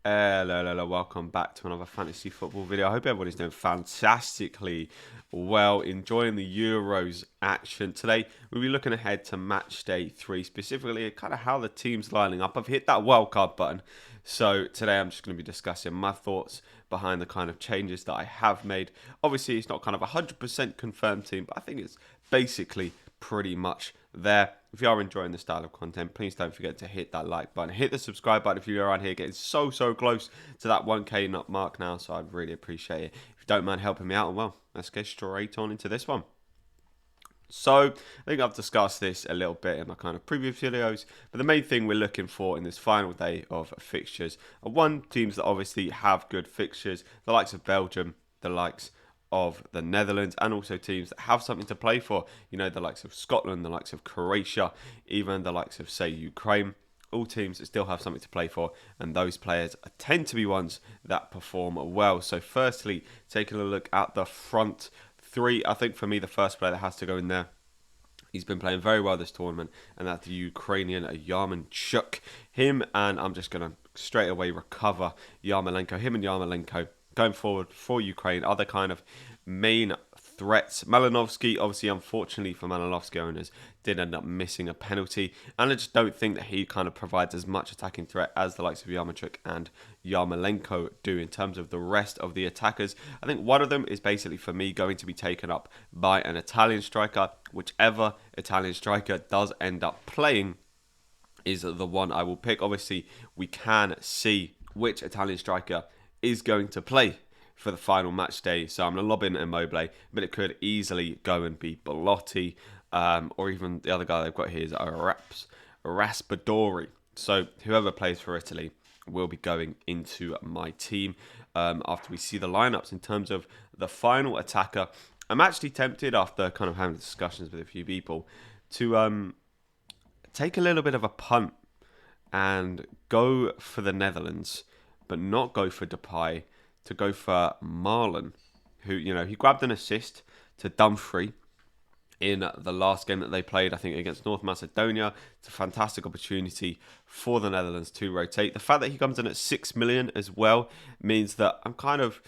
Hello, welcome back to another fantasy football video. I hope everybody's doing fantastically well, enjoying the Euros action. Today, we'll be looking ahead to match day 3, specifically kind of how the team's lining up. I've hit that wildcard button, so today I'm just going to be discussing my thoughts behind the kind of changes that I have made. Obviously, it's not kind of a 100% confirmed team, but I think it's basically pretty much there. If you are enjoying this style of content, please don't forget to hit that like button. Hit the subscribe button if you're around here, getting so close to that 1K mark now, so I'd really appreciate it. If you don't mind helping me out, well, let's get straight on into this one. So, I think I've discussed this a little bit in my kind of previous videos, but the main thing we're looking for in this final day of fixtures are teams that obviously have good fixtures, the likes of Belgium, the likes of the Netherlands, and also teams that have something to play for. You know, the likes of Scotland, the likes of Croatia, even the likes of, say, Ukraine. All teams that still have something to play for, and those players tend to be ones that perform well. So firstly, taking a look at the front three, I think for me the first player that has to go in there, he's been playing very well this tournament, and that's the Ukrainian Yarmolenko. Him, and I'm just going to straight away recover Yarmolenko. Him and Yarmolenko going forward for Ukraine are the kind of main threats. Malinovsky, obviously, unfortunately for Malinovsky owners, did end up missing a penalty, and I just don't think that he kind of provides as much attacking threat as the likes of Yarmolenko and Yarmolenko do in terms of the rest of the attackers. I think one of them is basically, for me, going to be taken up by an Italian striker. Whichever Italian striker does end up playing is the one I will pick. Obviously, we can see which Italian striker is going to play for the final match day. So I'm going to lob in Immobile, but it could easily go and be Belotti, or even the other guy they've got here is Raspadori. So whoever plays for Italy will be going into my team after we see the lineups. In terms of the final attacker, I'm actually tempted, after kind of having discussions with a few people, to take a little bit of a punt and go for the Netherlands, but not go for Depay, to go for Marlon, who, you know, he grabbed an assist to Dumfries in the last game that they played, I think, against North Macedonia. It's a fantastic opportunity for the Netherlands to rotate. The fact that he comes in at 6 million as well means that I'm kind of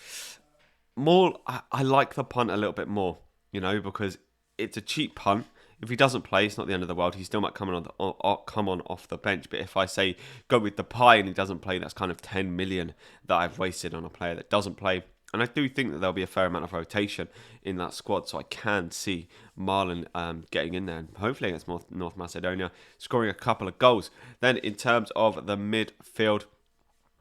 more, I like the punt a little bit more, you know, because it's a cheap punt. If he doesn't play, it's not the end of the world. He still might come on off the bench. But if I say go with Depay and he doesn't play, that's kind of 10 million that I've wasted on a player that doesn't play. And I do think that there'll be a fair amount of rotation in that squad, so I can see Marlon getting in there and hopefully against North Macedonia scoring a couple of goals. Then in terms of the midfield,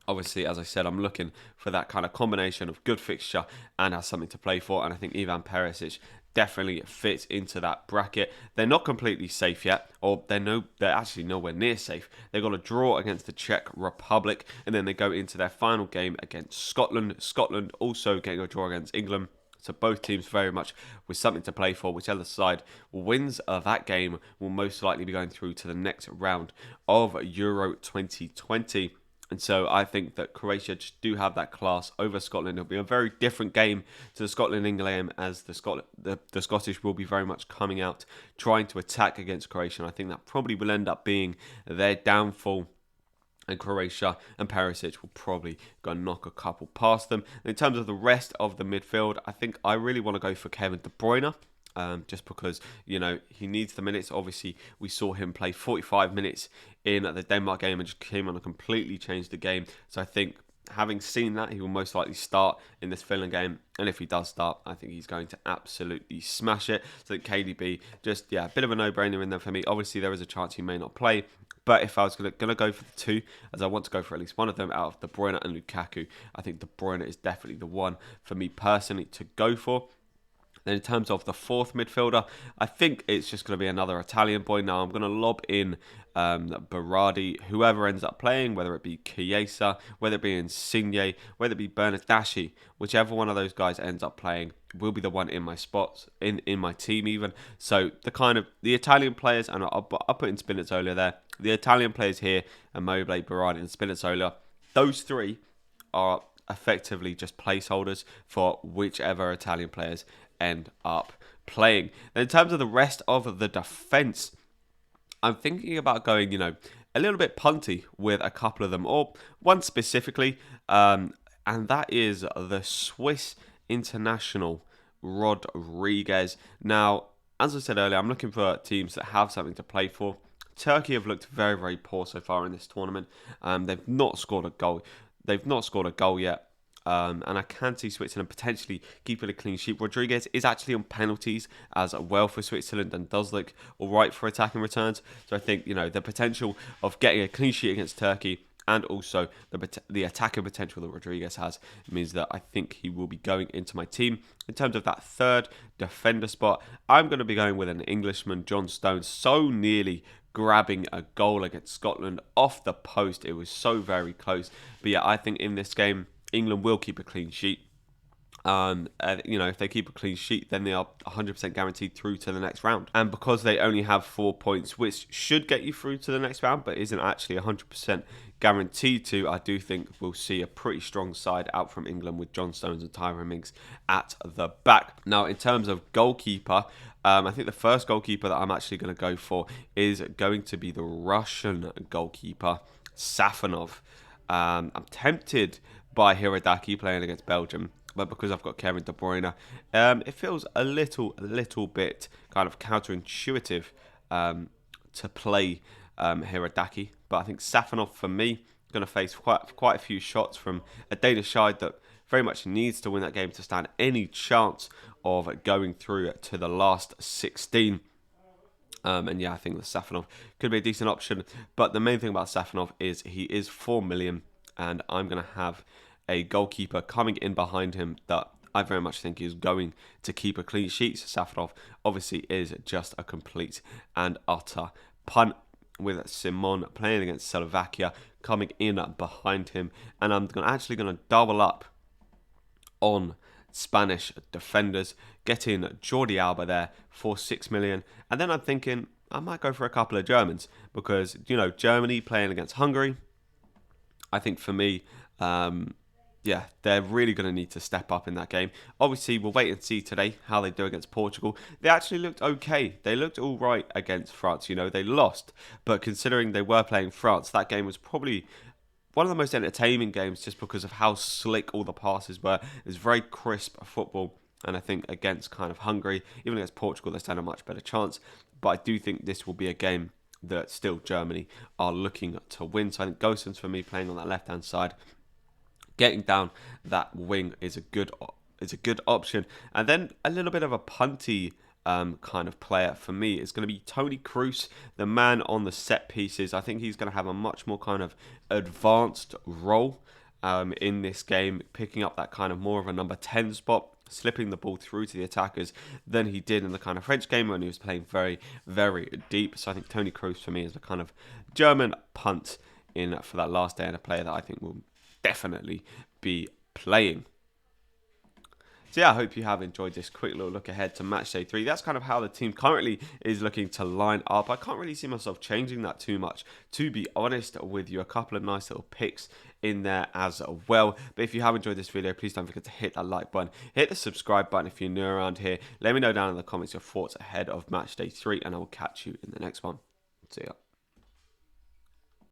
obviously, as I said, I'm looking for that kind of combination of good fixture and has something to play for. And I think Ivan Perisic definitely fits into that bracket. They're not completely safe yet, or they're actually nowhere near safe. They got a draw against the Czech Republic, and then they go into their final game against Scotland. Scotland also getting a draw against England. So both teams very much with something to play for. Whichever side wins that game will most likely be going through to the next round of Euro 2020. And so I think that Croatia just do have that class over Scotland. It'll be a very different game to the Scotland-England game, as the Scottish will be very much coming out trying to attack against Croatia. And I think that probably will end up being their downfall. And Croatia and Perisic will probably go and knock a couple past them. And in terms of the rest of the midfield, I think I really want to go for Kevin De Bruyne. Just because, you know, he needs the minutes. Obviously, we saw him play 45 minutes in the Denmark game and just came on and completely changed the game. So I think, having seen that, he will most likely start in this Finland game. And if he does start, I think he's going to absolutely smash it. So KDB, just, yeah, a bit of a no-brainer in there for me. Obviously, there is a chance he may not play. But if I was going to go for the two, as I want to go for at least one of them out of De Bruyne and Lukaku, I think De Bruyne is definitely the one for me personally to go for. Then in terms of the fourth midfielder, I think it's just going to be another Italian boy. Now I'm going to lob in Berardi, whoever ends up playing, whether it be Chiesa, whether it be Insigne, whether it be Bernardeschi, whichever one of those guys ends up playing will be the one in my spots, in my team even. So the Italian players, and I'll put in Spinazzola there, the Italian players here, Immobile, Berardi and Spinazzola, those three are effectively just placeholders for whichever Italian players end up playing. And in terms of the rest of the defence, I'm thinking about going, a little bit punty with a couple of them, or one specifically, and that is the Swiss international Rodriguez. Now, as I said earlier, I'm looking for teams that have something to play for. Turkey have looked very, very poor so far in this tournament. They've not scored a goal. They've not scored a goal yet. And I can see Switzerland potentially keeping a clean sheet. Rodriguez is actually on penalties as well for Switzerland and does look all right for attacking returns. So I think, the potential of getting a clean sheet against Turkey and also the attacking potential that Rodriguez has means that I think he will be going into my team. In terms of that third defender spot, I'm going to be going with an Englishman, John Stones, so nearly grabbing a goal against Scotland off the post. It was so very close. But yeah, I think in this game, England will keep a clean sheet. If they keep a clean sheet, then they are 100% guaranteed through to the next round. And because they only have 4 points, which should get you through to the next round, but isn't actually 100% guaranteed to, I do think we'll see a pretty strong side out from England with John Stones and Tyrone Mings at the back. Now, in terms of goalkeeper, I think the first goalkeeper that I'm actually going to go for is going to be the Russian goalkeeper, Safonov. I'm tempted by Hirodaki playing against Belgium, but because I've got Kevin De Bruyne, it feels a little bit kind of counterintuitive to play Hirodaki. But I think Safonov, for me, is going to face quite a few shots from a Danish side that very much needs to win that game to stand any chance of going through to the last 16. And yeah, I think the Safonov could be a decent option. But the main thing about Safonov is he is 4 million, and I'm going to have a goalkeeper coming in behind him that I very much think is going to keep a clean sheet. So Safonov obviously is just a complete and utter punt, with Simon playing against Slovakia coming in behind him. And I'm actually going to double up on Spanish defenders, getting Jordi Alba there for 6 million. And then I'm thinking I might go for a couple of Germans because, Germany playing against Hungary, I think for me, they're really going to need to step up in that game. Obviously, we'll wait and see today how they do against Portugal. They actually looked okay. They looked all right against France. They lost, but considering they were playing France, that game was probably one of the most entertaining games just because of how slick all the passes were. It was very crisp football. And I think against kind of Hungary, even against Portugal, they stand a much better chance. But I do think this will be a game that still Germany are looking to win. So I think Gosens, for me, playing on that left-hand side, getting down that wing is a good option. And then a little bit of a punty kind of player for me is going to be Toni Kroos, the man on the set pieces. I think he's going to have a much more kind of advanced role in this game, picking up that kind of more of a number 10 spot, slipping the ball through to the attackers than he did in the kind of French game when he was playing very, very deep. So I think Toni Kroos for me is the kind of German punt in for that last day, and a player that I think will definitely be playing. So yeah, I hope you have enjoyed this quick little look ahead to match day 3. That's kind of how the team currently is looking to line up. I can't really see myself changing that too much, to be honest with you. A couple of nice little picks in there as well. But if you have enjoyed this video, please don't forget to hit that like button. Hit the subscribe button if you're new around here. Let me know down in the comments your thoughts ahead of match day 3, and I will catch you in the next one. See ya.